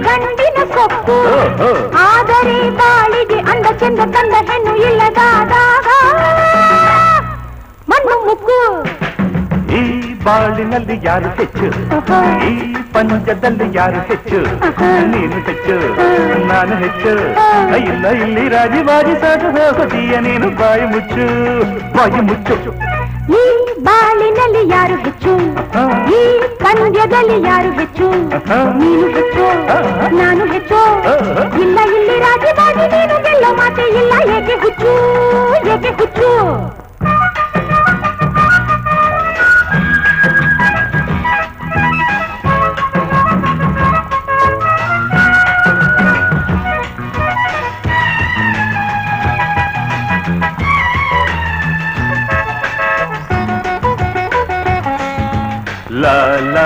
ಗಂಡಿನ ಸೊಕ್ಕು ಆದರೆ ಬಾಳಿಗೆ ಅಂದ ಚೆಂದ ತಂದ ಹೆಣ್ಣು ಇಲ್ಲದಾದಾಗ ಮಣ್ಣು ಮುಕ್ಕು. ಈ ಬಾಳಿನಲ್ಲಿ ಯಾರು ಹೆಚ್ಚು, ಈ ಪಂಚದಲ್ಲಿ ಯಾರು ಹೆಚ್ಚು, ನೀನು ಹೆಚ್ಚು ನಾನು ಹೆಚ್ಚು, ಇಲ್ಲ ಇಲ್ಲಿ ರಾಜಿ ಬಾಜಿ ಸಾಕು ಹೋಗೋದೀಯ ನೀನು ಬಾಯಿ ಮುಚ್ಚು ಬಾಯಿ ಮುಚ್ಚು. ಈ ಬಾಳಿನಲ್ಲಿ ಯಾರು ಹೆಚ್ಚು, ಈ ಪಂದ್ಯದಲ್ಲಿ ಯಾರು ಹೆಚ್ಚು, ನೀನು ಹೆಚ್ಚು ನಾನು ಹೆಚ್ಚು, ಇಲ್ಲ ಇಲ್ಲಿ ರಾಜಿ ಬಾಜಿ ನೀನು ಗೆಲ್ಲೋ ಮಾತೆ ಇಲ್ಲ, ಏಕೆ ಹುಚ್ಚು ಏಕೆ ಹುಚ್ಚು.